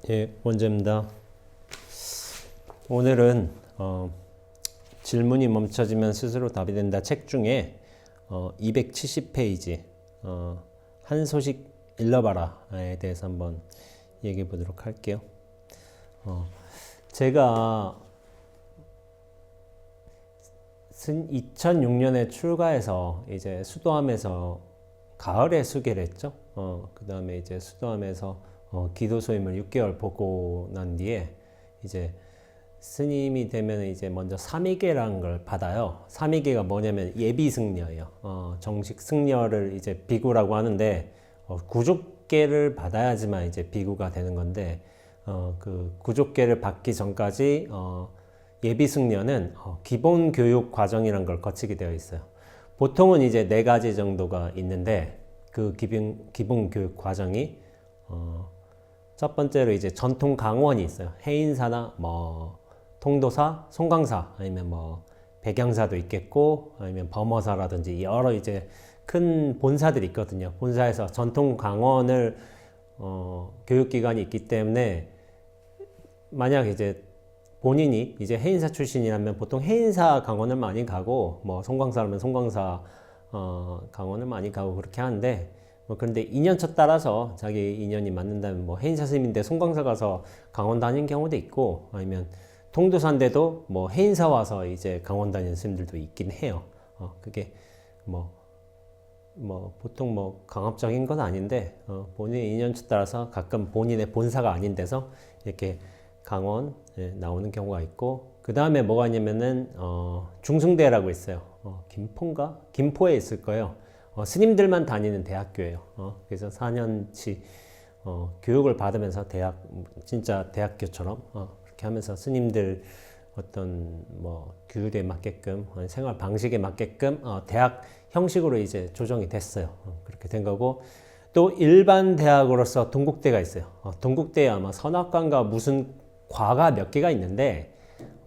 예, 원재입니다. 오늘은 질문이 멈춰지면 스스로 답이 된다 책 중에 270페이지 한 소식 일러봐라에 대해서 한번 얘기해 보도록 할게요. 제가 2006년에 출가해서 이제 수도암에서 가을에 수계를 했죠. 그 다음에 이제 수도암에서 기도 소임을 6개월 보고 난 뒤에 이제 스님이 되면 이제 먼저 삼위계라는 걸 받아요. 삼위계가 뭐냐면 예비 승려예요. 정식 승려를 이제 비구라고 하는데 구족계를 받아야지만 이제 비구가 되는 건데 그 구족계를 받기 전까지 예비 승려는 기본 교육 과정이라는 걸 거치게 되어 있어요. 보통은 이제 4가지 정도가 있는데 그 기본 교육 과정이 첫 번째로 이제 전통 강원이 있어요. 해인사나 뭐 통도사, 송광사 아니면 뭐 백양사도 있겠고 아니면 범어사라든지 여러 이제 큰 본사들이 있거든요. 본사에서 전통 강원을 교육기관이 있기 때문에 만약 이제 본인이 이제 해인사 출신이라면 보통 해인사 강원을 많이 가고 뭐 송광사라면 송광사 강원을 많이 가고 그렇게 하는데 그런데 인연처 따라서 자기 인연이 맞는다면 뭐 해인사 스님인데 송광사 가서 강원 다닌 경우도 있고 아니면 통도사인데도 뭐 해인사 와서 이제 강원 다니는 스님들도 있긴 해요. 그게 뭐 보통 뭐 강압적인 건 아닌데 본인의 인연처 따라서 가끔 본인의 본사가 아닌 데서 이렇게 강원에 나오는 경우가 있고 그 다음에 뭐가 있냐면은 중승대라고 있어요. 김포인가? 김포에 있을 거예요. 스님들만 다니는 대학교예요. 그래서 4년치 교육을 받으면서 진짜 대학교처럼 그렇게 하면서 스님들 어떤 뭐 교육에 맞게끔 생활 방식에 맞게끔 대학 형식으로 이제 조정이 됐어요. 그렇게 된 거고 또 일반 대학으로서 동국대가 있어요. 동국대에 아마 선악관과 무슨 과가 몇 개가 있는데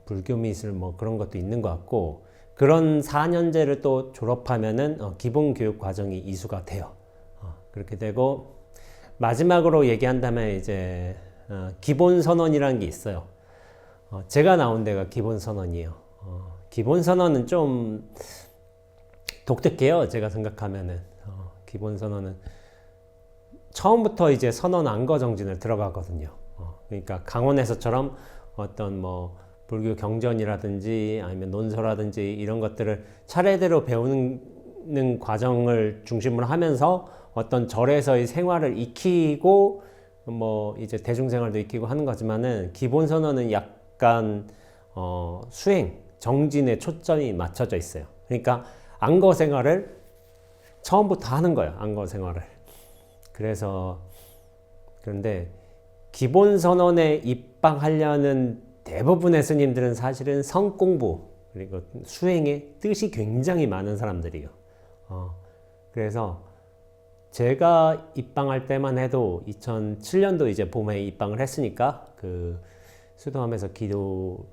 불교 미술 뭐 그런 것도 있는 것 같고 그런 4년제를 또 졸업하면은 기본 교육 과정이 이수가 돼요. 그렇게 되고 마지막으로 얘기한다면 이제 기본 선언이라는 게 있어요. 제가 나온 데가 기본 선언이에요. 기본 선언은 좀 독특해요. 제가 생각하면은 기본 선언은 처음부터 이제 선언 안거 정진을 들어가거든요. 그러니까 강원에서처럼 어떤 뭐 불교 경전이라든지 아니면 논서라든지 이런 것들을 차례대로 배우는 과정을 중심으로 하면서 어떤 절에서의 생활을 익히고 뭐 이제 대중생활도 익히고 하는 거지만은 기본 선언은 약간 수행, 정진에 초점이 맞춰져 있어요. 그러니까 안거 생활을 처음부터 하는 거예요. 안거 생활을. 그런데 기본 선언에 입방하려는 대부분의 스님들은 사실은 성공부 그리고 수행에 뜻이 굉장히 많은 사람들이에요. 그래서 제가 입방할 때만 해도 2007년도 이제 봄에 입방을 했으니까 그 수도암에서 기도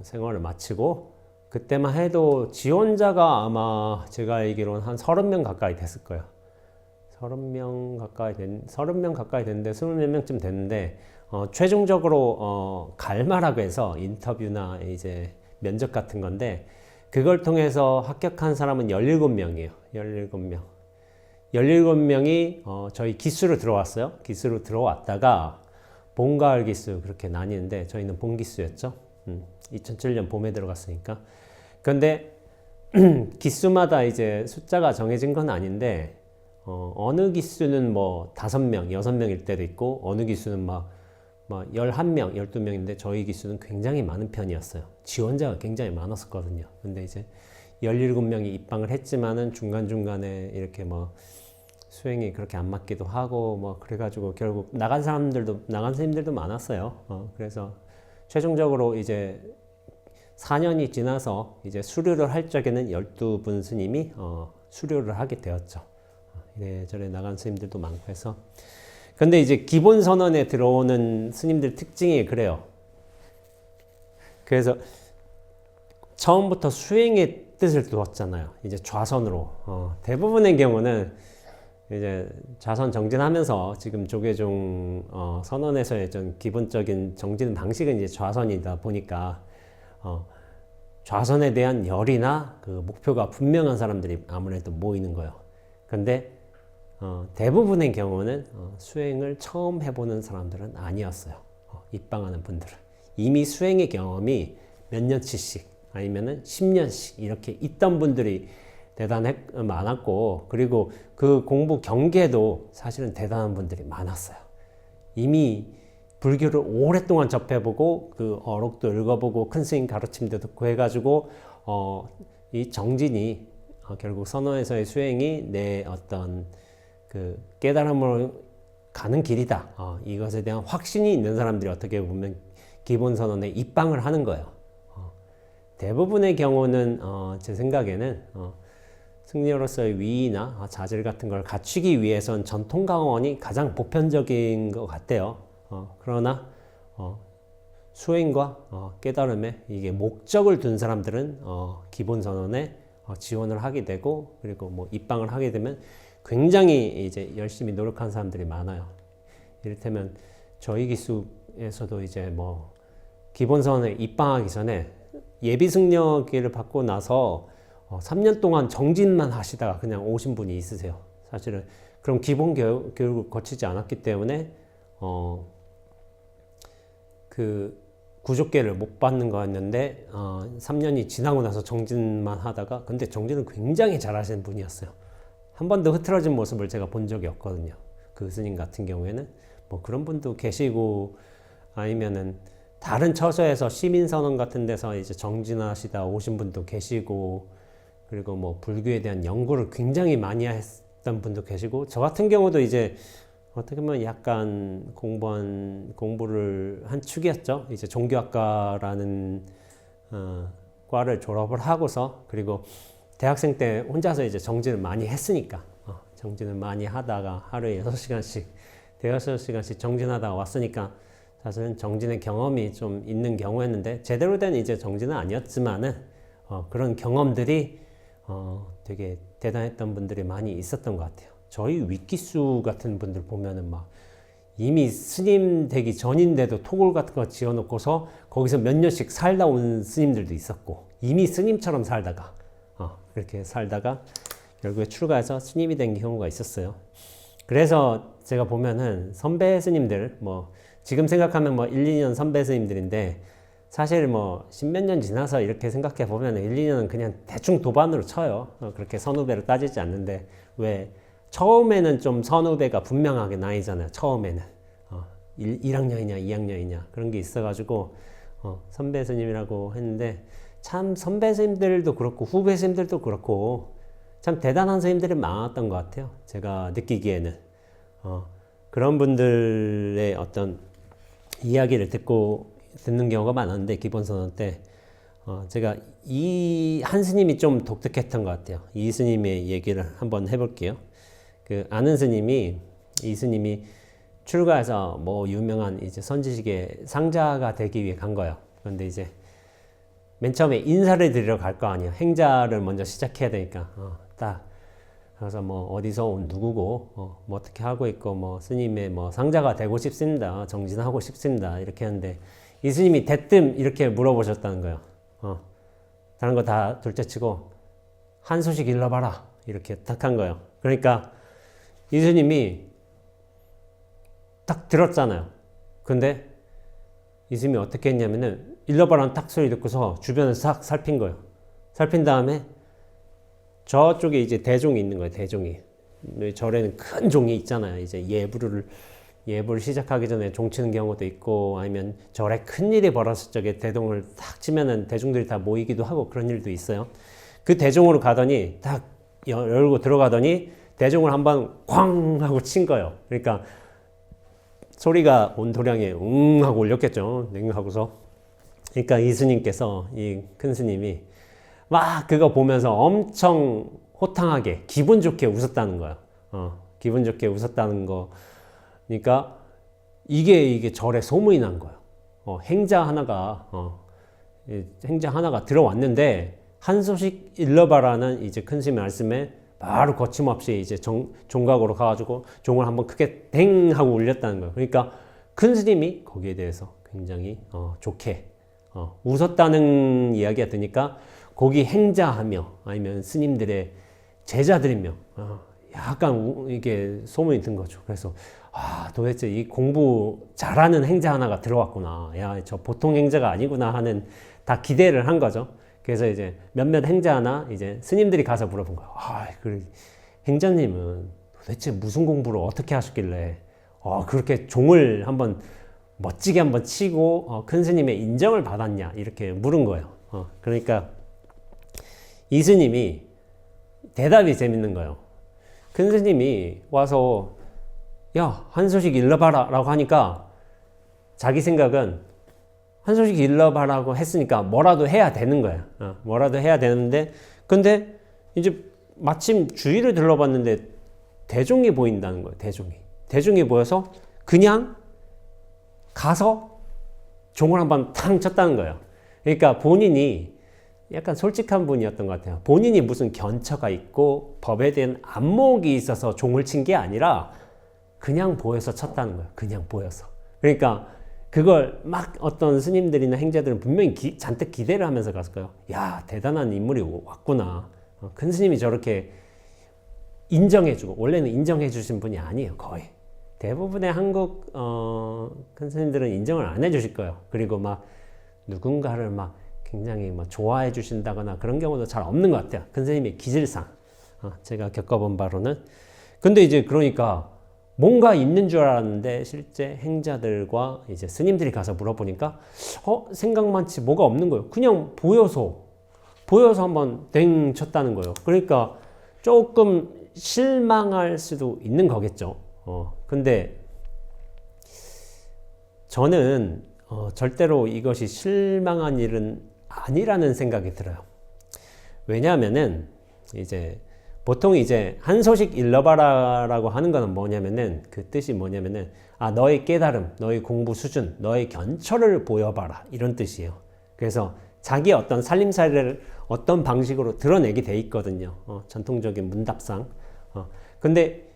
생활을 마치고 그때만 해도 지원자가 아마 제가 알기로는 한 30명 가까이 됐을 거예요. 30명 가까이 됐는데 20몇 명쯤 됐는데 최종적으로 갈마라고 해서 인터뷰나 이제 면접 같은 건데 그걸 통해서 합격한 사람은 17명이에요. 17명. 17명이 저희 기수로 들어왔어요. 기수로 들어왔다가 봄, 가을 기수 그렇게 나뉘는데 저희는 봄 기수였죠. 2007년 봄에 들어갔으니까. 그런데 기수마다 이제 숫자가 정해진 건 아닌데 어느 기수는 뭐 5명, 6명일 때도 있고 어느 기수는 막 11명, 12명인데 저희 기수는 굉장히 많은 편이었어요. 지원자가 굉장히 많았었거든요. 근데 이제 17명이 입방을 했지만은 중간중간에 이렇게 뭐 수행이 그렇게 안 맞기도 하고 뭐 그래가지고 결국 나간 스님들도 많았어요. 그래서 최종적으로 이제 4년이 지나서 이제 수료를 할 적에는 12분 스님이 수료를 하게 되었죠. 이래저래 나간 스님들도 많고 해서 근데 이제 기본 선언에 들어오는 스님들 특징이 그래요. 그래서 처음부터 수행의 뜻을 두었잖아요. 이제 좌선으로 대부분의 경우는 이제 좌선 정진하면서 지금 조계종 선언에서의 좀 기본적인 정진 방식은 이제 좌선이다 보니까 좌선에 대한 열이나 그 목표가 분명한 사람들이 아무래도 모이는 거예요. 근데 대부분의 경우는 수행을 처음 해보는 사람들은 아니었어요. 입방하는 분들은 이미 수행의 경험이 몇 년치씩 아니면은 10년씩 이렇게 있던 분들이 많았고, 그리고 그 공부 경계도 사실은 대단한 분들이 많았어요. 이미 불교를 오랫동안 접해보고 그 어록도 읽어보고 큰 스님 가르침도 듣고 해가지고 이 정진이 결국 선언에서의 수행이 내 어떤 그 깨달음으로 가는 길이다. 이것에 대한 확신이 있는 사람들이 어떻게 보면 기본 선언에 입방을 하는 거예요. 대부분의 경우는 제 생각에는 승려로서의 위의나 자질 같은 걸 갖추기 위해선 전통 강원이 가장 보편적인 것 같아요. 그러나 수행과 깨달음에 이게 목적을 둔 사람들은 기본 선언에 지원을 하게 되고, 그리고 뭐 입방을 하게 되면 굉장히 이제 열심히 노력한 사람들이 많아요. 이를테면 저희 기수에서도 이제 뭐 기본 선언에 입방하기 전에 예비 승려기를 받고 나서 3년 동안 정진만 하시다가 그냥 오신 분이 있으세요. 사실은 그럼 기본 교육을 거치지 않았기 때문에 그 구족계를 못 받는 거였는데 3년이 지나고 나서 정진만 하다가, 근데 정진을 굉장히 잘하시는 분이었어요. 한 번도 흐트러진 모습을 제가 본 적이 없거든요. 그 스님 같은 경우에는 뭐 그런 분도 계시고, 아니면은 다른 처소에서 시민선언 같은 데서 이제 정진하시다 오신 분도 계시고, 그리고 뭐 불교에 대한 연구를 굉장히 많이 했던 분도 계시고, 저 같은 경우도 이제 어떻게 보면 약간 공부를 한 축이었죠. 이제 종교학과라는 과를 졸업을 하고서, 그리고 대학생 때 혼자서 이제 정진을 많이 했으니까 정진을 많이 하다가 하루에 6시간씩 대여섯 시간씩 정진하다가 왔으니까 사실은 정진의 경험이 좀 있는 경우였는데, 제대로 된 이제 정진은 아니었지만은 그런 경험들이 되게 대단했던 분들이 많이 있었던 것 같아요. 저희 윗기수 같은 분들 보면은 막 이미 스님 되기 전인데도 토굴 같은 거 지어놓고서 거기서 몇 년씩 살다 온 스님들도 있었고, 이미 스님처럼 살다가 그렇게 살다가 결국에 출가해서 스님이 된 경우가 있었어요. 그래서 제가 보면은 선배 스님들, 뭐 지금 생각하면 뭐 1, 2년 선배 스님들인데, 사실 뭐 십몇 년 지나서 이렇게 생각해 보면 1, 2년은 그냥 대충 도반으로 쳐요. 그렇게 선후배로 따지지 않는데, 왜 처음에는 좀 선후배가 분명하게 나뉘잖아요. 처음에는 1학년이냐 2학년이냐 그런 게 있어가지고 선배 스님이라고 했는데, 참 선배 스님들도 그렇고 후배 스님들도 그렇고 참 대단한 스님들이 많았던 것 같아요. 제가 느끼기에는 그런 분들의 어떤 이야기를 듣는 경우가 많았는데, 기본선언 때 제가 이 한 스님이 좀 독특했던 것 같아요. 이 스님의 얘기를 한번 해볼게요. 그 아는 스님이, 이 스님이 출가해서 뭐 유명한 이제 선지식의 상자가 되기 위해 간 거예요. 그런데 이제 맨 처음에 인사를 드리러 갈 거 아니에요. 행자를 먼저 시작해야 되니까 딱 그래서 뭐 어디서 온 누구고 뭐 어떻게 하고 있고 뭐 스님의 뭐 상자가 되고 싶습니다. 정진하고 싶습니다. 이렇게 하는데, 이 스님이 대뜸 이렇게 물어보셨다는 거예요. 다른 거 다 둘째치고 한 소식 일러봐라 이렇게 딱 한 거예요. 그러니까 이 스님이 딱 들었잖아요. 근데 이 스님이 어떻게 했냐면은 일러봐라는 딱 소리 듣고서 주변을 싹 살핀 거예요. 살핀 다음에 저쪽에 이제 대종이 있는 거예요. 대종이. 절에는 큰 종이 있잖아요. 이제 예불을 시작하기 전에 종 치는 경우도 있고, 아니면 절에 큰 일이 벌어졌을 적에 대종을 딱 치면은 대중들이 다 모이기도 하고 그런 일도 있어요. 그 대종으로 가더니 딱 열고 들어가더니 대종을 한번 쾅 하고 친 거예요. 그러니까 소리가 온도량에 웅 하고 울렸겠죠. 하고서. 그러니까 이 스님께서, 이 큰 스님이 막 그거 보면서 엄청 호탕하게 기분 좋게 웃었다는 거예요. 기분 좋게 웃었다는 거. 그러니까 이게 절에 소문이 난 거예요. 행자 하나가 들어왔는데 한 소식 일러봐라는 이제 큰 스님 말씀에 바로 거침없이 이제 종각으로 가가지고 종을 한번 크게 댕 하고 울렸다는 거예요. 그러니까 큰 스님이 거기에 대해서 굉장히 좋게 웃었다는 이야기가 드니까 거기 행자하며 아니면 스님들의 제자들이며 약간 이게 소문이 든 거죠. 그래서 도대체 이 공부 잘하는 행자 하나가 들어왔구나. 야, 저 보통 행자가 아니구나 하는 다 기대를 한 거죠. 그래서 이제 몇몇 행자 하나 이제 스님들이 가서 물어본 거예요. 그 행자님은 도대체 무슨 공부를 어떻게 하셨길래 그렇게 종을 한번 멋지게 한번 치고 큰 스님의 인정을 받았냐 이렇게 물은 거예요. 그러니까 이 스님이 대답이 재밌는 거예요. 큰 스님이 와서 야, 한 소식 일러봐라 라고 하니까 자기 생각은 한 소식 일러봐라고 했으니까 뭐라도 해야 되는 거야. 뭐라도 해야 되는데 근데 이제 마침 주위를 둘러봤는데 대종이 보인다는 거예요. 대종이 보여서 그냥 가서 종을 한번 탕 쳤다는 거예요. 그러니까 본인이 약간 솔직한 분이었던 것 같아요. 본인이 무슨 견처가 있고 법에 대한 안목이 있어서 종을 친 게 아니라 그냥 보여서 쳤다는 거예요. 그냥 보여서. 그러니까 그걸 막 어떤 스님들이나 행자들은 분명히 잔뜩 기대를 하면서 갔을 거예요. 야, 대단한 인물이 왔구나. 큰 스님이 저렇게 인정해주고, 원래는 인정해주신 분이 아니에요. 거의 대부분의 한국 큰 스님들은 인정을 안 해주실 거예요. 그리고 막 누군가를 막 굉장히 뭐 좋아해 주신다거나 그런 경우도 잘 없는 것 같아요. 큰 스님의 기질상 제가 겪어본 바로는. 근데 이제 그러니까 뭔가 있는 줄 알았는데 실제 행자들과 이제 스님들이 가서 물어보니까 생각만치 뭐가 없는 거예요. 그냥 보여서 한번 댕 쳤다는 거예요. 그러니까 조금 실망할 수도 있는 거겠죠. 근데 저는 절대로 이것이 실망한 일은 아니라는 생각이 들어요. 왜냐하면은 이제 보통 이제 한 소식 일러봐라라고 하는 거는 뭐냐면은 그 뜻이 뭐냐면은 너의 깨달음, 너의 공부 수준, 너의 견처를 보여봐라 이런 뜻이에요. 그래서 자기 어떤 살림살이를 어떤 방식으로 드러내게 돼 있거든요. 전통적인 문답상. 근데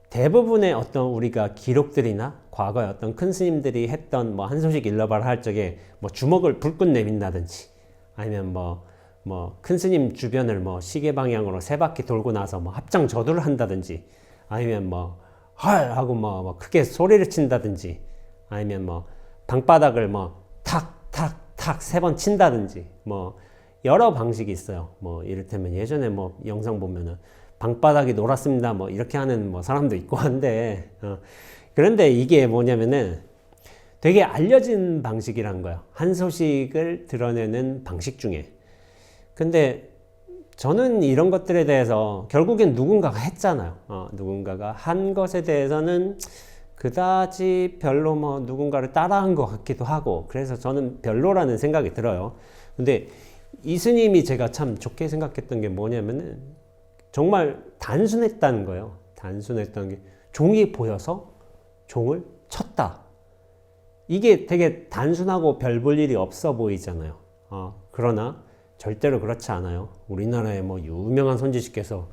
대부분의 어떤 우리가 기록들이나 과거에 어떤 큰 스님들이 했던 뭐 한 소식 일러봐라 할 적에 뭐 주먹을 불끈 내민다든지 아니면 뭐 큰 스님 주변을 뭐 시계 방향으로 세 바퀴 돌고 나서 뭐 합장 저두를 한다든지 아니면 뭐 헐 하고 뭐 크게 소리를 친다든지 아니면 뭐 방바닥을 뭐 탁 탁 탁 세 번 친다든지 뭐 여러 방식이 있어요. 뭐 이를테면 예전에 뭐 영상 보면은 방바닥이 놀았습니다 뭐 이렇게 하는 뭐 사람도 있고 한데 그런데 이게 뭐냐면은 되게 알려진 방식이란 거예요. 한 소식을 드러내는 방식 중에. 근데 저는 이런 것들에 대해서 결국엔 누군가가 했잖아요. 누군가가 한 것에 대해서는 그다지 별로 뭐 누군가를 따라한 것 같기도 하고 그래서 저는 별로라는 생각이 들어요. 근데 이 스님이 제가 참 좋게 생각했던 게 뭐냐면은 정말 단순했다는 거예요. 단순했다는 게 종이 보여서 종을 쳤다. 이게 되게 단순하고 별 볼 일이 없어 보이잖아요. 그러나 절대로 그렇지 않아요. 우리나라의 뭐 유명한 선지식께서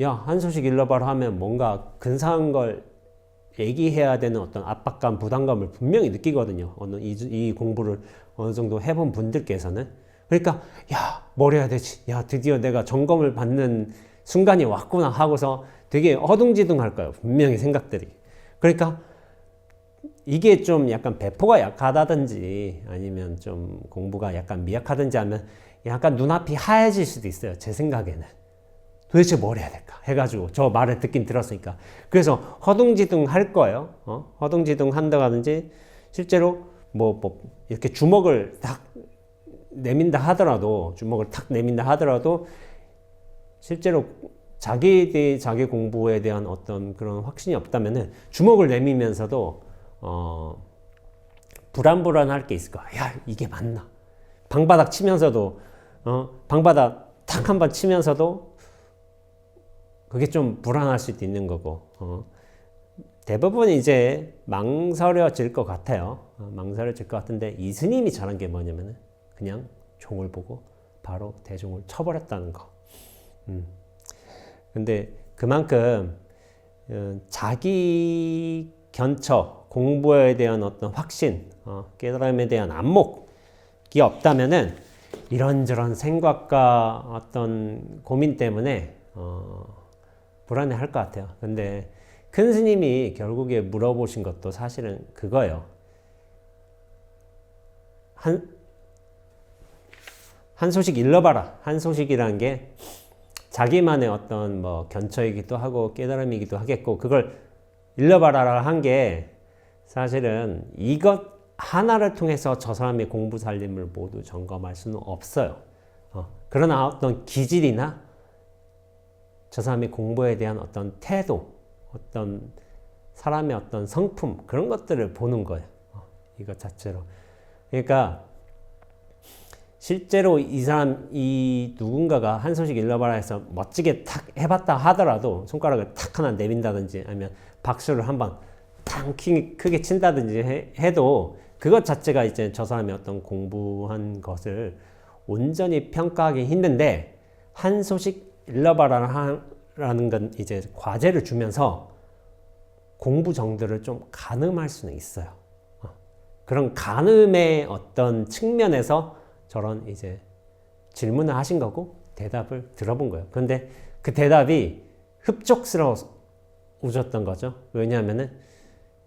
야, 한 소식 일러봐라 하면 뭔가 근사한 걸 얘기해야 되는 어떤 압박감, 부담감을 분명히 느끼거든요. 이 공부를 어느 정도 해본 분들께서는. 그러니까 야, 뭘 해야 되지? 야, 드디어 내가 점검을 받는 순간이 왔구나 하고서 되게 허둥지둥할 거예요. 분명히 생각들이. 그러니까 이게 좀 약간 배포가 약하다든지 아니면 좀 공부가 약간 미약하든지 하면 약간 눈앞이 하얘질 수도 있어요. 제 생각에는. 도대체 뭘 해야 될까 해가지고 저 말을 듣긴 들었으니까. 그래서 허둥지둥 할 거예요. 허둥지둥 한다든지 실제로 뭐 이렇게 주먹을 탁 내민다 하더라도 실제로 자기 공부에 대한 어떤 그런 확신이 없다면은 주먹을 내밀면서도 불안할 게 있을 거야. 야, 이게 맞나? 방바닥 치면서도 방바닥 탁 한번 치면서도 그게 좀 불안할 수도 있는 거고 대부분 이제 망설여질 것 같아요. 망설여질 것 같은데 이 스님이 잘한 게 뭐냐면은 그냥 종을 보고 바로 대종을 쳐버렸다는 거. 근데 그만큼 자기 견처, 공부에 대한 어떤 확신, 깨달음에 대한 안목이 없다면은 이런저런 생각과 어떤 고민 때문에 불안해 할 것 같아요. 근데 큰 스님이 결국에 물어보신 것도 사실은 그거예요. 한 소식 일러봐라. 한 소식이란 게 자기만의 어떤 뭐 견처이기도 하고 깨달음이기도 하겠고, 그걸 일러봐라 한 게 사실은 이것 하나를 통해서 저 사람의 공부 살림을 모두 점검할 수는 없어요. 그러나 어떤 기질이나 저 사람의 공부에 대한 어떤 태도, 어떤 사람의 어떤 성품, 그런 것들을 보는 거예요. 이것 자체로. 그러니까 실제로 이 누군가가 한 소식 일러봐라 해서 멋지게 탁 해봤다 하더라도, 손가락을 탁 하나 내민다든지 아니면 박수를 한번 탁 크게 친다든지 해도 그것 자체가 이제 저 사람의 어떤 공부한 것을 온전히 평가하기 힘든데, 한 소식 일러봐라라는 건 이제 과제를 주면서 공부 정도를 좀 가늠할 수는 있어요. 그런 가늠의 어떤 측면에서 저런 이제 질문을 하신 거고 대답을 들어본 거예요. 그런데 그 대답이 흡족스러워졌던 거죠. 왜냐하면은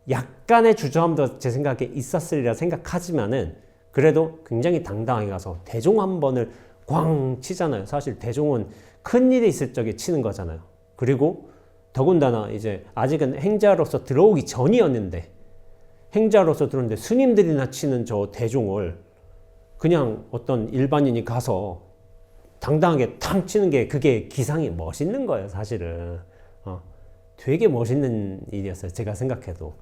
약간의 주저함도 제 생각에 있었으리라 생각하지만은 그래도 굉장히 당당하게 가서 대종 한 번을 꽝 치잖아요. 사실 대종은 큰 일이 있을 적에 치는 거잖아요. 그리고 더군다나 이제 아직은 행자로서 들어오기 전이었는데, 행자로서 들어오는데 스님들이나 치는 저 대종을 그냥 어떤 일반인이 가서 당당하게 탕 치는 게, 그게 기상이 멋있는 거예요, 사실은. 되게 멋있는 일이었어요, 제가 생각해도.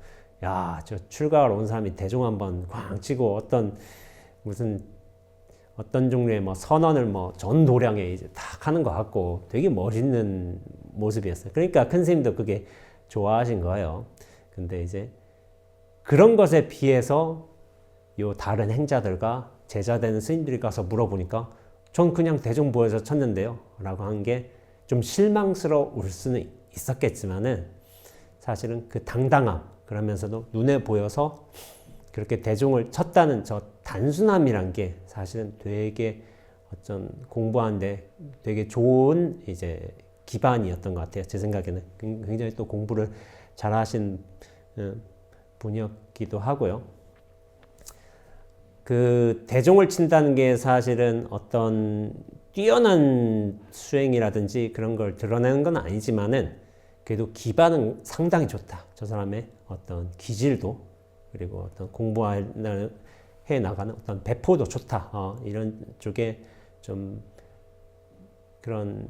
야, 저 출가하러 온 사람이 대종 한번 꽝 치고 어떤 종류의 뭐 선언을 뭐 전도량에 이제 탁 하는 것 같고 되게 멋있는 모습이었어요. 그러니까 큰 스님도 그게 좋아하신 거예요. 근데 이제 그런 것에 비해서 요 다른 행자들과 제자 되는 스님들이 가서 물어보니까 전 그냥 대종 보여서 쳤는데요 라고 한 게 좀 실망스러울 수는 있었겠지만은, 사실은 그 당당함, 그러면서도 눈에 보여서 그렇게 대종을 쳤다는 저 단순함이란 게 사실은 되게 어떤 공부하는데 되게 좋은 이제 기반이었던 것 같아요. 제 생각에는 굉장히 또 공부를 잘하신 분이었기도 하고요. 그 대종을 친다는 게 사실은 어떤 뛰어난 수행이라든지 그런 걸 드러내는 건 아니지만은 그래도 기반은 상당히 좋다. 저 사람의 어떤 기질도, 그리고 어떤 공부해 나가는 어떤 배포도 좋다. 이런 쪽에 좀 그런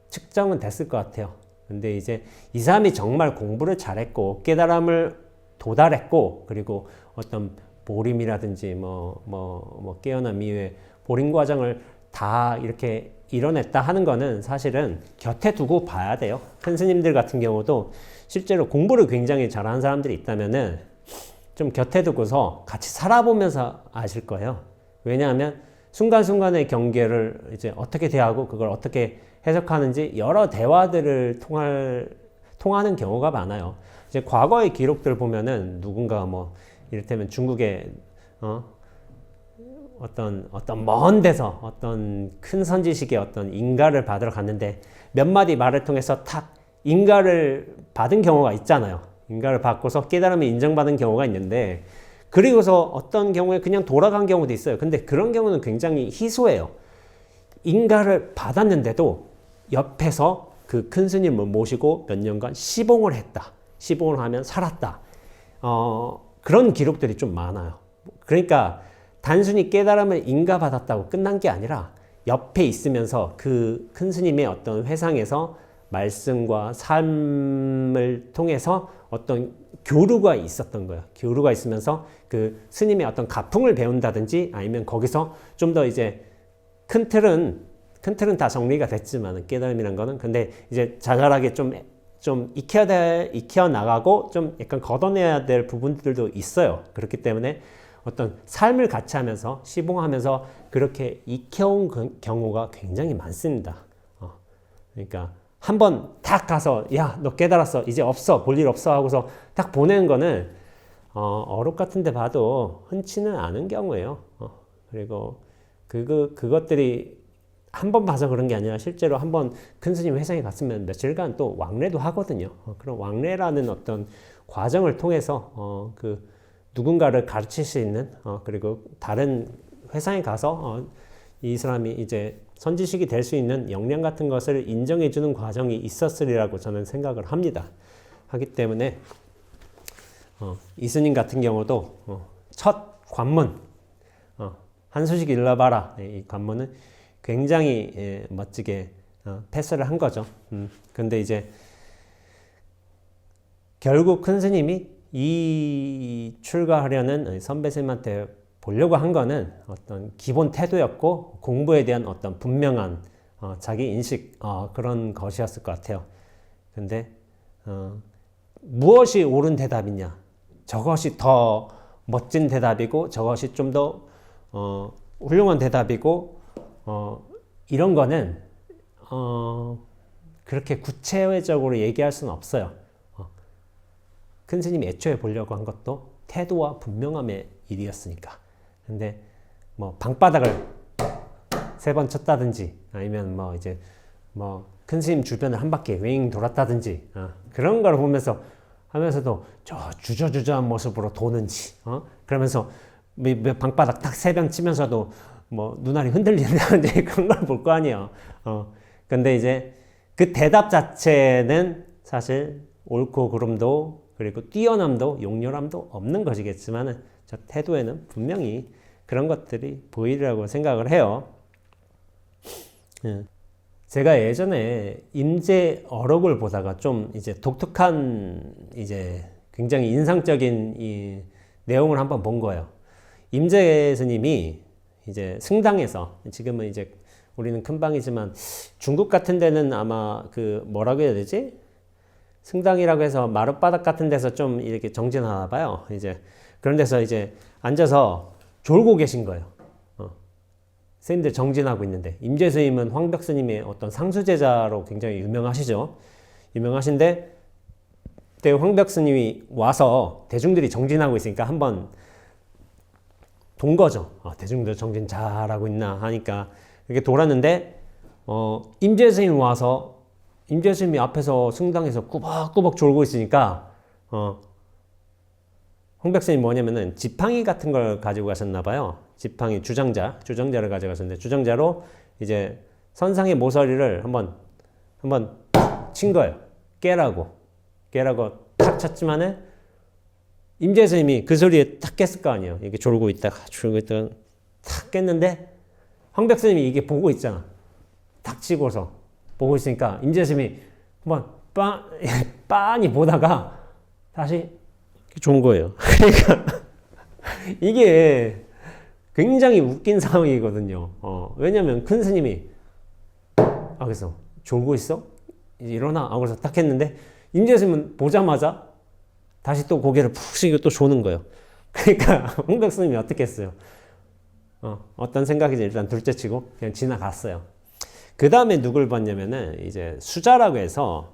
측정은 됐을 것 같아요. 근데 이제 이 사람이 정말 공부를 잘했고 깨달음을 도달했고, 그리고 어떤 보림이라든지 깨어남 이후에 보림 과정을 다 이렇게 이뤄냈다 하는 거는 사실은 곁에 두고 봐야 돼요. 큰 스님들 같은 경우도 실제로 공부를 굉장히 잘하는 사람들이 있다면은 좀 곁에 두고서 같이 살아보면서 아실 거예요. 왜냐하면 순간순간의 경계를 이제 어떻게 대하고 그걸 어떻게 해석하는지 여러 대화들을 통하는 경우가 많아요. 이제 과거의 기록들 보면은 누군가 이를테면 중국의 어떤 먼 데서 어떤 큰 선지식의 어떤 인가를 받으러 갔는데 몇 마디 말을 통해서 탁 인가를 받은 경우가 있잖아요. 인가를 받고서 깨달음이 인정받은 경우가 있는데, 그리고서 어떤 경우에 그냥 돌아간 경우도 있어요. 근데 그런 경우는 굉장히 희소해요. 인가를 받았는데도 옆에서 그 큰 스님을 모시고 몇 년간 시봉을 했다. 시봉을 하면 살았다. 그런 기록들이 좀 많아요. 그러니까 단순히 깨달음을 인가받았다고 끝난 게 아니라 옆에 있으면서 그 큰 스님의 어떤 회상에서 말씀과 삶을 통해서 어떤 교류가 있었던 거예요. 교류가 있으면서 그 스님의 어떤 가풍을 배운다든지, 아니면 거기서 좀 더 이제 큰 틀은 다 정리가 됐지만 깨달음이란 거는, 근데 이제 자잘하게 좀 익혀 나가고 좀 약간 걷어내야 될 부분들도 있어요. 그렇기 때문에 어떤 삶을 같이 하면서 시봉하면서 그렇게 익혀온 경우가 굉장히 많습니다. 그러니까 한번 딱 가서 야, 너 깨달았어. 이제 없어. 볼 일 없어. 하고서 딱 보내는 거는 어록 같은 데 봐도 흔치는 않은 경우예요. 그리고 그것들이 한 번 봐서 그런 게 아니라 실제로 한번 큰 스님 회상에 갔으면 며칠간 또 왕래도 하거든요. 그런 왕래라는 어떤 과정을 통해서 그 누군가를 가르칠 수 있는 그리고 다른 회상에 가서 이 사람이 이제 선지식이 될 수 있는 역량 같은 것을 인정해 주는 과정이 있었으리라고 저는 생각을 합니다. 하기 때문에 이스님 같은 경우도 첫 관문 한수식 일러봐라, 이 관문은 굉장히 멋지게 패스를 한 거죠. 근데 이제 결국 큰 스님이 이 출가하려는 선배 스님한테 보려고 한 거는 어떤 기본 태도였고 공부에 대한 어떤 분명한 자기 인식 그런 것이었을 것 같아요. 근데 무엇이 옳은 대답이냐? 저것이 더 멋진 대답이고 저것이 좀 더 훌륭한 대답이고 이런 거는 그렇게 구체적으로 얘기할 수는 없어요. 큰 스님이 애초에 보려고 한 것도 태도와 분명함의 일이었으니까. 근데 뭐 방바닥을 3번 쳤다든지 아니면 뭐 이제 뭐 큰 스님 주변을 한 바퀴 윙 돌았다든지 그런 걸 보면서 하면서도 저 주저주저한 모습으로 도는지 그러면서 방바닥 딱 3번 치면서도 뭐 눈알이 흔들린다든지 그런 걸 볼 거 아니에요. 근데 이제 그 대답 자체는 사실 옳고 그름도 그리고 뛰어남도 용렬함도 없는 것이겠지만 저 태도에는 분명히 그런 것들이 보이리라고 생각을 해요. 제가 예전에 임재 어록을 보다가 좀 이제 독특한 이제 굉장히 인상적인 이 내용을 한번 본 거예요. 임재 스님이 이제 승당에서 지금은 이제 우리는 큰 방이지만 중국 같은 데는 아마 그 뭐라고 해야 되지? 승당이라고 해서 마룻바닥 같은 데서 좀 이렇게 정진하나 봐요. 이제 그런 데서 이제 앉아서 졸고 계신 거예요. 스님들 정진하고 있는데 임재 스님은 황벽 스님의 어떤 상수제자로 굉장히 유명하시죠. 유명하신데 그때 황벽 스님이 와서 대중들이 정진하고 있으니까 한번 돈 거죠. 대중들 정진 잘하고 있나 하니까 이렇게 돌았는데 임재 스님이 와서 임재 스님이 앞에서 승당에서 꾸벅꾸벅 졸고 있으니까 황벽 스님이 뭐냐면은 지팡이 같은 걸 가지고 가셨나 봐요. 지팡이 주정자를 가져가셨는데 주정자로 이제 선상의 모서리를 한번 친 거예요. 깨라고 탁 쳤지만은 임재 스님이 그 소리에 탁 깼을 거 아니에요. 이게 졸고 있다가 탁 깼는데 황벽 스님이 이게 보고 있잖아. 탁 치고서 보고 있으니까 임재 스님이 한번 빤히 보다가 다시 좋은 거예요. 그러니까 이게 굉장히 웃긴 상황이거든요. 왜냐면 큰 스님이 그래서 졸고 있어? 이제 일어나. 그래서 딱 했는데 임재 스님은 보자마자 다시 또 고개를 푹 숙이고 또 조는 거예요. 그러니까 황벽 스님이 어떻게 했어요? 어떤 생각인지 일단 둘째치고 그냥 지나갔어요. 그 다음에 누굴 봤냐면은 이제 수자라고 해서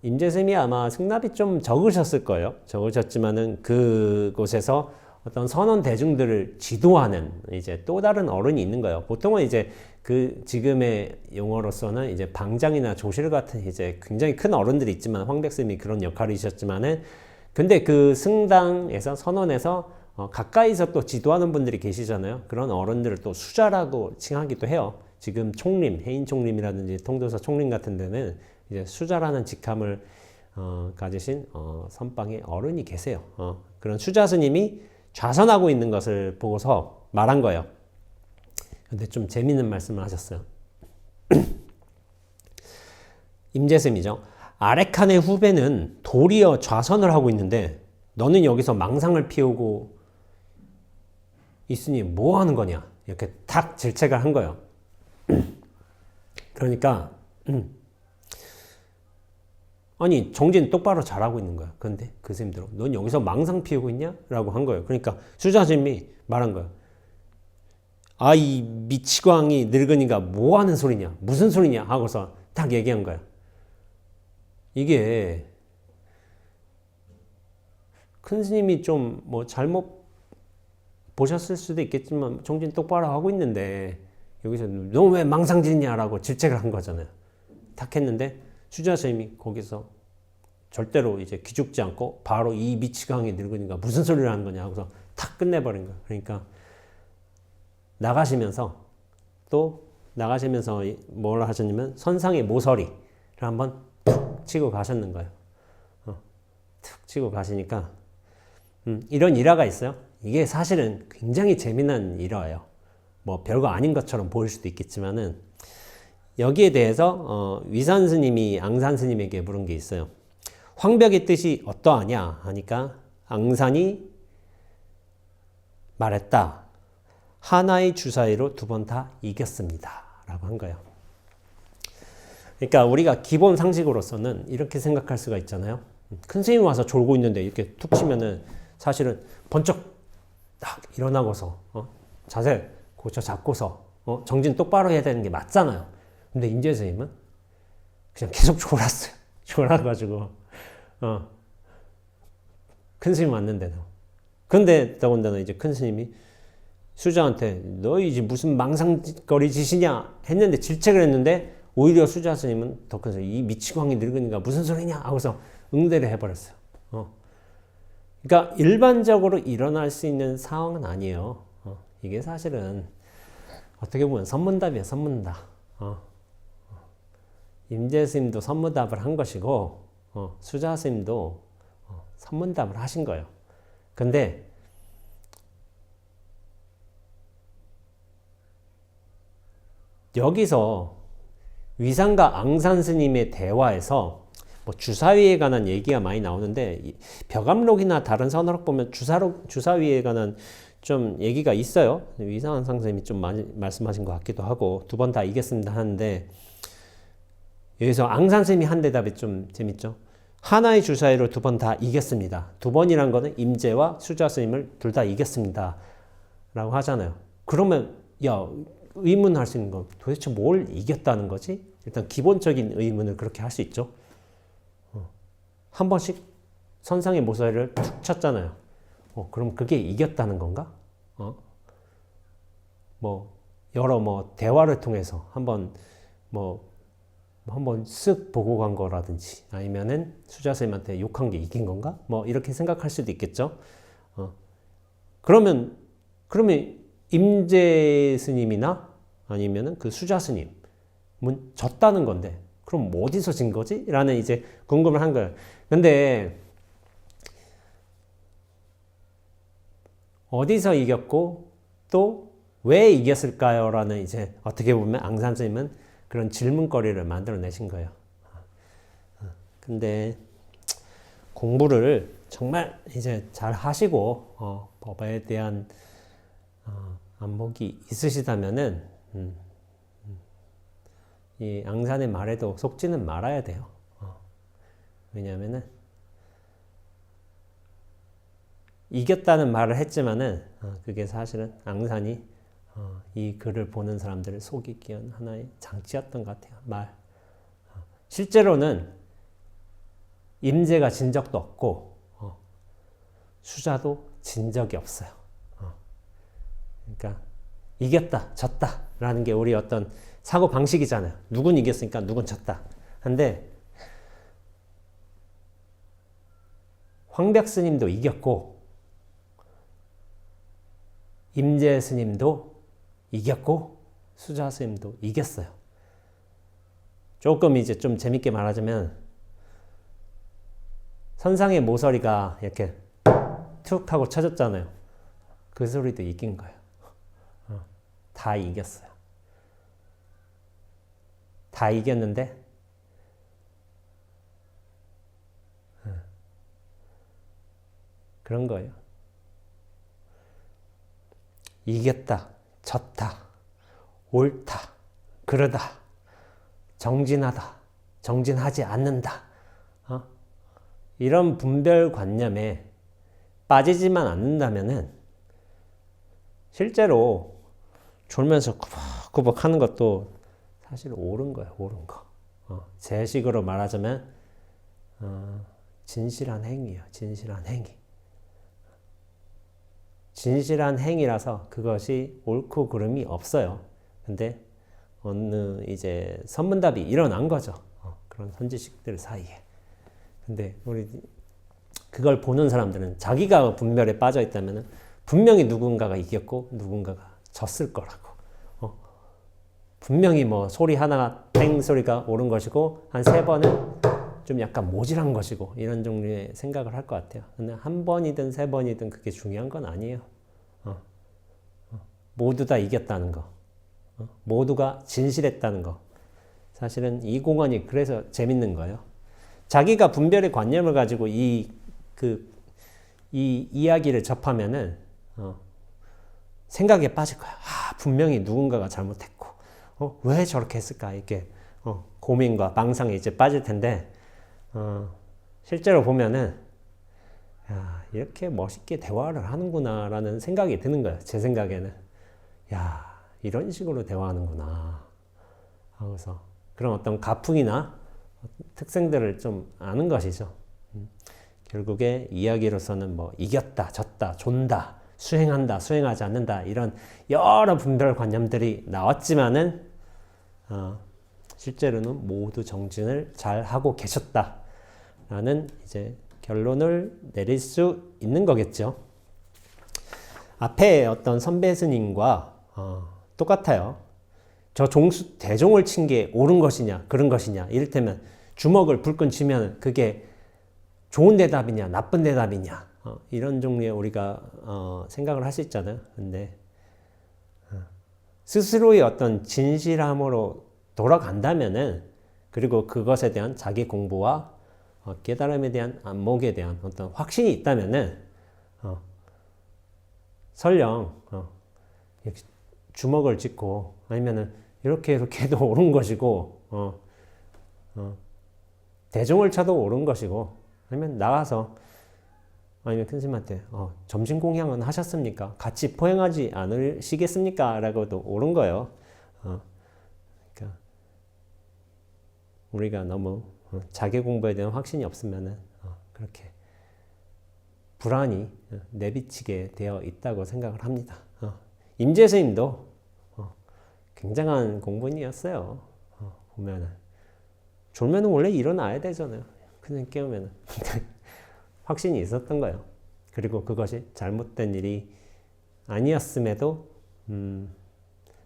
임재 스님이 아마 승납이 좀 적으셨을 거예요. 적으셨지만은 그곳에서 어떤 선원 대중들을 지도하는 이제 또 다른 어른이 있는 거예요. 보통은 이제 그 지금의 용어로서는 이제 방장이나 조실 같은 이제 굉장히 큰 어른들이 있지만 황벽 스님이 그런 역할이셨지만은 근데 그 승당에서 선원에서 가까이서 또 지도하는 분들이 계시잖아요. 그런 어른들을 또 수자라고 칭하기도 해요. 지금 총림, 해인 총림이라든지 통도서 총림 같은 데는 이제 수자라는 직함을 가지신 선방의 어른이 계세요. 그런 수자 스님이 좌선하고 있는 것을 보고서 말한 거예요. 근데 좀 재밌는 말씀을 하셨어요. 임재스님이죠. 아래칸의 후배는 도리어 좌선을 하고 있는데 너는 여기서 망상을 피우고 있으니 뭐 하는 거냐? 이렇게 탁 질책을 한 거예요. 그러니까 아니 정진 똑바로 잘하고 있는 거야. 근데 그 스님들은 넌 여기서 망상 피우고 있냐? 라고 한 거예요. 그러니까 수자 스님이 말한 거야. 아, 이 미치광이 늙은이가 뭐 하는 소리냐? 무슨 소리냐? 하고서 딱 얘기한 거야. 이게 큰 스님이 좀 뭐 잘못 보셨을 수도 있겠지만 정진 똑바로 하고 있는데 여기서 너 왜 망상짓냐라고 질책을 한 거잖아요. 탁 했는데 수자 스님이 거기서 절대로 이제 기죽지 않고 바로 이 미치광이 늙으니까 무슨 소리를 하는 거냐 하고서 탁 끝내버린 거야. 그러니까 나가시면서 뭘 하셨냐면 선상의 모서리를 한번 툭 치고 가셨는 거예요. 툭 치고 가시니까 이런 일화가 있어요. 이게 사실은 굉장히 재미난 일화예요. 뭐 별거 아닌 것처럼 보일 수도 있겠지만은 여기에 대해서 위산 스님이 앙산 스님에게 물은 게 있어요. 황벽의 뜻이 어떠하냐 하니까 앙산이 말했다. 하나의 주사위로 2번 다 이겼습니다. 라고 한 거예요. 그러니까 우리가 기본 상식으로서는 이렇게 생각할 수가 있잖아요. 큰 스님이 와서 졸고 있는데 이렇게 툭 치면은 사실은 번쩍 딱 일어나고서 자세 고쳐 잡고서 정진 똑바로 해야 되는 게 맞잖아요. 근데 임재 스님은 그냥 계속 졸았어요. 졸아가지고 큰 스님 왔는데도. 근데 더군다나 이제 큰 스님이 수자한테 너 이제 무슨 망상거리 짓이냐 했는데 질책을 했는데 오히려 수자 스님은 더 큰 스님 이 미치광이 늙으니까 무슨 소리냐 하고서 응대를 해버렸어요. 그러니까 일반적으로 일어날 수 있는 상황은 아니에요. 이게 사실은 어떻게 보면 선문답이에요. 선문답. 임재 스님도 선문답을 한 것이고 수자 스님도 선문답을 하신 거예요. 근데 여기서 위산과 앙산 스님의 대화에서 뭐 주사위에 관한 얘기가 많이 나오는데 벽암록이나 다른 선어록 보면 주사위에 관한 좀 얘기가 있어요. 위산 선생님이 좀 많이 말씀하신 것 같기도 하고 2번 다 이겼습니다 하는데 여기서 앙산 스님이 한 대답이 좀 재밌죠. 하나의 주사위로 2번 다 이겼습니다. 2번이란 거는 임재와 수자 스님을 둘 다 이겼습니다. 라고 하잖아요. 그러면 야 의문할 수 있는 건 도대체 뭘 이겼다는 거지? 일단 기본적인 의문을 그렇게 할 수 있죠. 한 번씩 선상의 모서리를 툭 쳤잖아요. 그럼 그게 이겼다는 건가? 여러 대화를 통해서 한번 쓱 보고 간 거라든지 아니면은 수자 스님한테 욕한 게 이긴 건가? 이렇게 생각할 수도 있겠죠. 그러면 임재 스님이나 아니면은 그 수자 스님은 졌다는 건데 그럼 어디서 진 거지? 라는 이제 궁금을 한 거예요. 근데 어디서 이겼고 또 왜 이겼을까요? 라는 이제 어떻게 보면 앙산 스님은 그런 질문거리를 만들어내신 거예요. 근데 공부를 정말 이제 잘 하시고 법에 대한 안목이 있으시다면은 이 앙산의 말에도 속지는 말아야 돼요. 왜냐하면은 이겼다는 말을 했지만은 그게 사실은 앙산이 이 글을 보는 사람들을 속이기 위한 하나의 장치였던 것 같아요. 실제로는 임재가 진 적도 없고 수자도 진 적이 없어요. 그러니까 이겼다, 졌다 라는 게 우리 어떤 사고 방식이잖아요. 누군 이겼으니까 누군 졌다. 근데 황벽 스님도 이겼고 임재 스님도 이겼고 수자 스님도 이겼어요. 조금 이제 좀 재밌게 말하자면 선상의 모서리가 이렇게 툭 하고 쳐졌잖아요. 그 소리도 이긴 거예요. 다 이겼어요. 다 이겼는데 그런 거예요. 이겼다, 졌다, 옳다, 그러다, 정진하다, 정진하지 않는다. 이런 분별관념에 빠지지만 않는다면은 실제로 졸면서 꾸벅꾸벅 하는 것도 사실 옳은 거예요. 옳은 거. 제 식으로 말하자면 진실한 행위예요. 진실한 행위. 진실한 행위라서 그것이 옳고 그름이 없어요. 근데 어느 이제 선문답이 일어난 거죠. 그런 선지식들 사이에. 근데 우리 그걸 보는 사람들은 자기가 분별에 빠져 있다면 분명히 누군가가 이겼고 누군가가 졌을 거라고. 분명히 뭐 소리 하나가 땡 소리가 옳은 것이고 한 3번은 좀 약간 모질한 것이고 이런 종류의 생각을 할 것 같아요. 근데 한 번이든 3번이든 그게 중요한 건 아니에요. 모두 다 이겼다는 거. 모두가 진실했다는 거. 사실은 이 공간이 그래서 재밌는 거예요. 자기가 분별의 관념을 가지고 이 이야기를 접하면은 생각에 빠질 거야. 분명히 누군가가 잘못했고, 왜 저렇게 했을까? 이렇게 고민과 망상에 이제 빠질 텐데, 실제로 보면은 야, 이렇게 멋있게 대화를 하는구나라는 생각이 드는 거예요. 제 생각에는. 야, 이런 식으로 대화하는구나 하고서 그런 어떤 가풍이나 특성들을 좀 아는 것이죠. 결국에 이야기로서는 뭐 이겼다, 졌다, 존다, 수행한다, 수행하지 않는다 이런 여러 분별관념들이 나왔지만은 실제로는 모두 정진을 잘 하고 계셨다라는 이제 결론을 내릴 수 있는 거겠죠. 앞에 어떤 선배 스님과 똑같아요. 저 대종을 친 게 옳은 것이냐 그런 것이냐 이를테면 주먹을 불끈 치면 그게 좋은 대답이냐 나쁜 대답이냐 이런 종류의 우리가 생각을 할 수 있잖아요. 근데 스스로의 어떤 진실함으로 돌아간다면은 그리고 그것에 대한 자기 공부와 깨달음에 대한 안목에 대한 어떤 확신이 있다면은 설령 주먹을 쥐고 아니면은 이렇게 해도 옳은 것이고 대종을 쳐도 옳은 것이고 아니면 나가서 아니면 큰 스님한테 점심 공양은 하셨습니까? 같이 포행하지 않으시겠습니까? 라고도 옳은 거예요. 그러니까 우리가 너무 자기 공부에 대한 확신이 없으면은 그렇게 불안이 내비치게 되어 있다고 생각을 합니다. 임재 스님도 굉장한 공부인이었어요. 보면은 졸면은 원래 일어나야 되잖아요. 그냥 깨우면은 확신이 있었던 거예요. 그리고 그것이 잘못된 일이 아니었음에도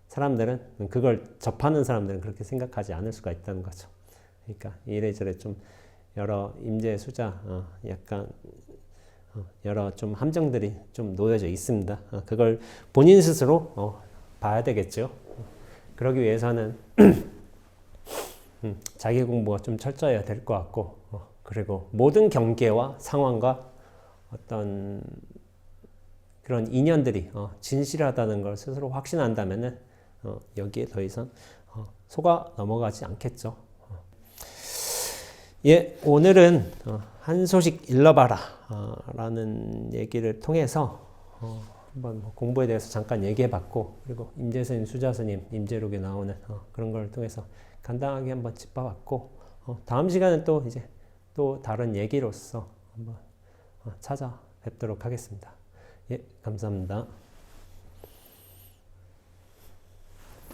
사람들은 그걸 접하는 사람들은 그렇게 생각하지 않을 수가 있다는 거죠. 그러니까 이래저래 좀 여러 임재 수자 약간 여러 좀 함정들이 좀 놓여져 있습니다. 그걸 본인 스스로 봐야 되겠죠. 그러기 위해서는 자기 공부가 좀 철저해야 될 것 같고 그리고 모든 경계와 상황과 어떤 그런 인연들이 진실하다는 걸 스스로 확신한다면은 여기에 더 이상 속아 넘어가지 않겠죠. 예, 오늘은 한 소식 일러봐라 라는 얘기를 통해서 한번 공부에 대해서 잠깐 얘기해봤고 그리고 임재스님, 수자스님, 임재록에 나오는 그런 걸 통해서 간단하게 한번 짚어봤고 다음 시간은 또 이제 또 다른 얘기로서 한번 찾아뵙도록 하겠습니다. 예, 감사합니다.